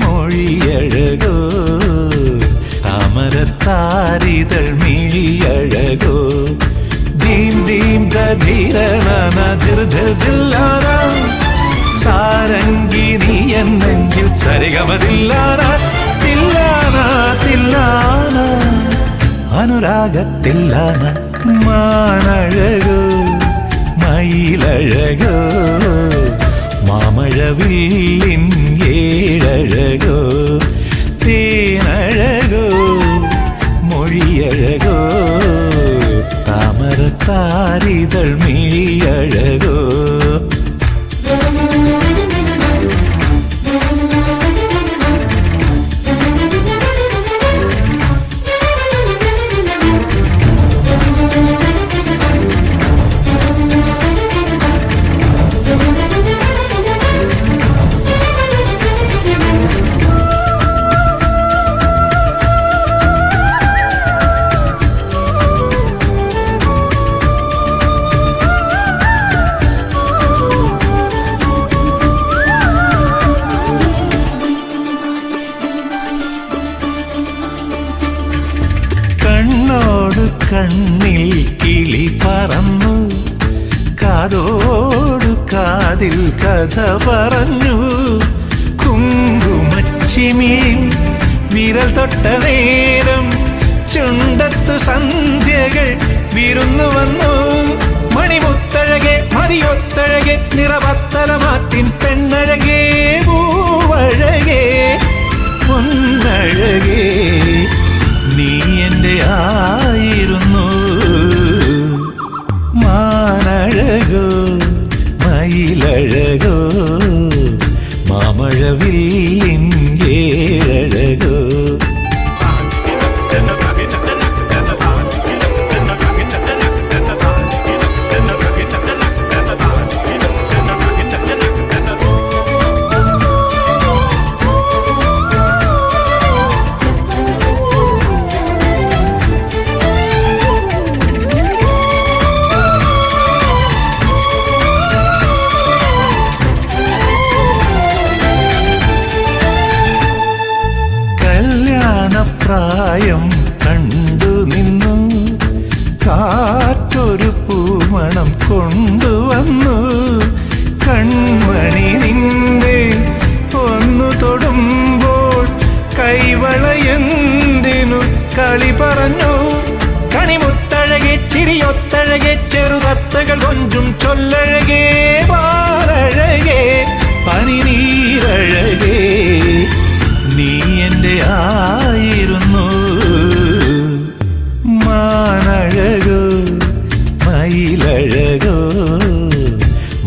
മൊഴിയഴകോ താമരത്താരിതൾ മിഴിയഴകോ ധീം ധീം ധീരണ ധിർ ധിർ ധില്ലാന സാരംഗി നീ എന്നെങ്കിൽ സരിഗമതില്ലാന തില്ലാന തില്ലാന അനുരാഗത്തില്ലാന മാനഴകോ മയിലഴകോ മാമഴവില്ലിൻ ഏഴഴകോ തേനഴകോ മൊഴിയഴകോ താമരത്താരിതൾ മിഴിയഴകോ കണ്ണിൽ കിളി പറന്നു കാതോടു കാതിൽ കഥ പറഞ്ഞു കുങ്കുമച്ചിമിയിൽ വിരൽ തൊട്ട നേരം ചുണ്ടത്തു സന്ധ്യകൾ വിരുന്നു വന്നു മണിമുത്തഴകെ മതിയൊത്തഴകെ നിറപത്തലമാറ്റിൻ പെണ്ണഴകേ പൂവഴകേ പൊന്നഴകേ നീ എൻ്റെ ആയിരുന്നു മാനഴകോ മയിലഴകോ മാമഴവില്ലിൻ ഏഴഴകോ പ്രായം കണ്ടു നിന്നു കാറ്റൊരു പൂമണം കൊണ്ടുവന്നു കൺമണി നിന്റെ ഒന്നു തൊടുമ്പോൾ കൈവളയെന്തിനു കളി പറഞ്ഞു കണിമുത്തഴകെ ചിരിയൊത്തഴകെ ചെറുതത്തകൾ കൊഞ്ചും ചൊല്ലഴകേ പാലഴകേ പനിനീരഴകേ നീ എൻ്റെ ആയിരുന്നു മാനഴകോ മയിലഴകോ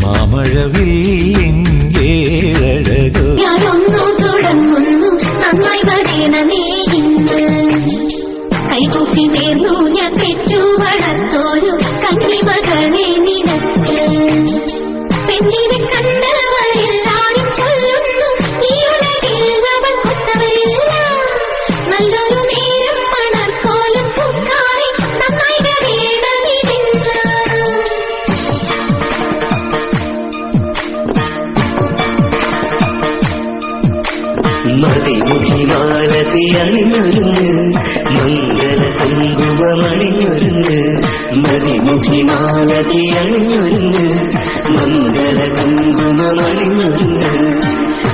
മാമഴവില്ലിൻ ഏഴഴകോ ഞാനൊന്നു തുടങ്ങുന്നു നന്നായി വരണമേ ഇന്ന് കൈകൂപ്പി നേർന്നു ഞാൻ പെറ്റു വളർത്തോരു കന്നിമകളെ നിനക്ക് പെണ്ണിനെ കണ്ടവരെല്ലാരും ചൊല്ലുന്നു ഈ ഉലകിൽ അവൾ കൊത്തവരില്ല നല്ലൊരു നേരം മണർക്കോലം പൂക്കാറി നന്നായി വേണമിടില്ല മതിമുഖിമാലതി അണിഞ്ഞൊരുങ്ങ് മംഗള കുങ്കുമമണിഞ്ഞൊരുങ്ങ് മതിമുഖിമാലതി അണിഞ്ഞൊരുങ്ങ് മംഗള കുങ്കുമമണിഞ്ഞൊരുങ്ങ്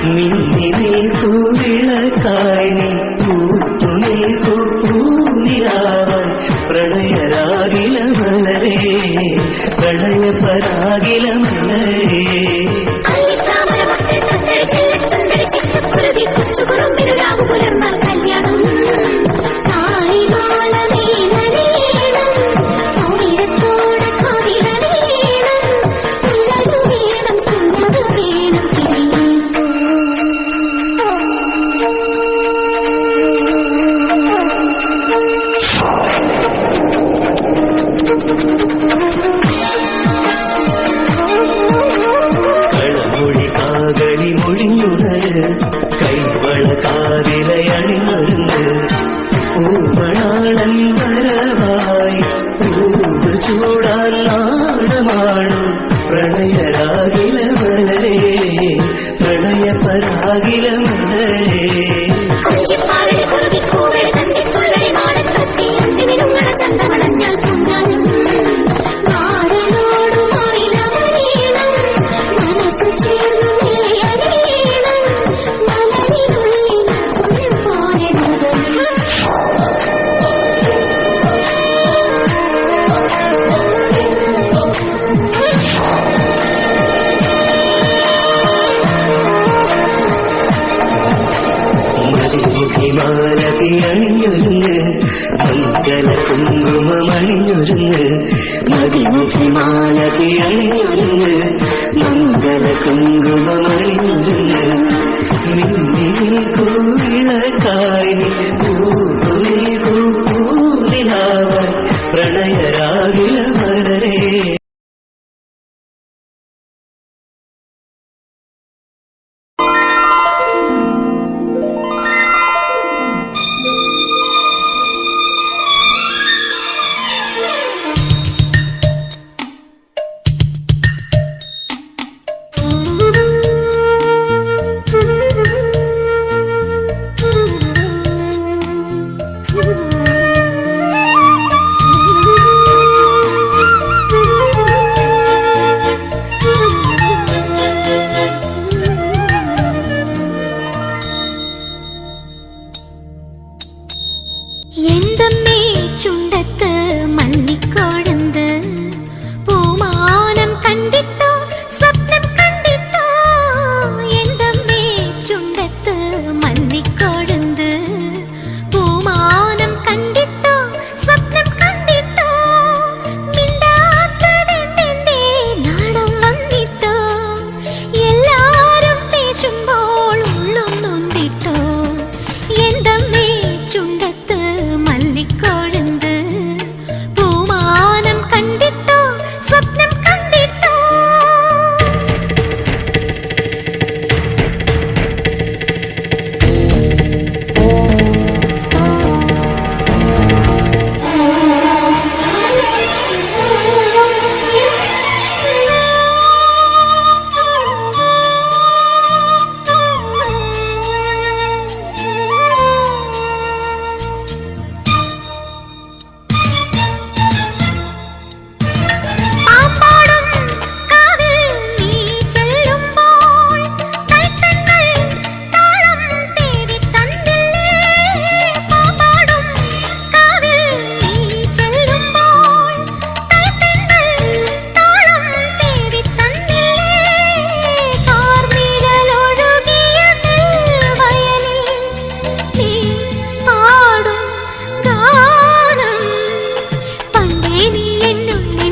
മിന്നിനേ തൂവിളക്കായി നീ പൂത്തു നിൽക്കൂ പൂനിലാവാൻ പ്രണയരാഗില മലരേ പ്രണയപരാഗില മലരേ കുറുമ്പിനൊരാവ് പുലർന്നാൽ കല്യാണം കളമൊഴി മാലതി അണിഞ്ഞൊരുങ്ങ് മംഗള കുങ്കുമണിഞ്ഞൊരുങ്ങ് മിന്നിൽ കൂവിളക്കായി പൂവിലാവ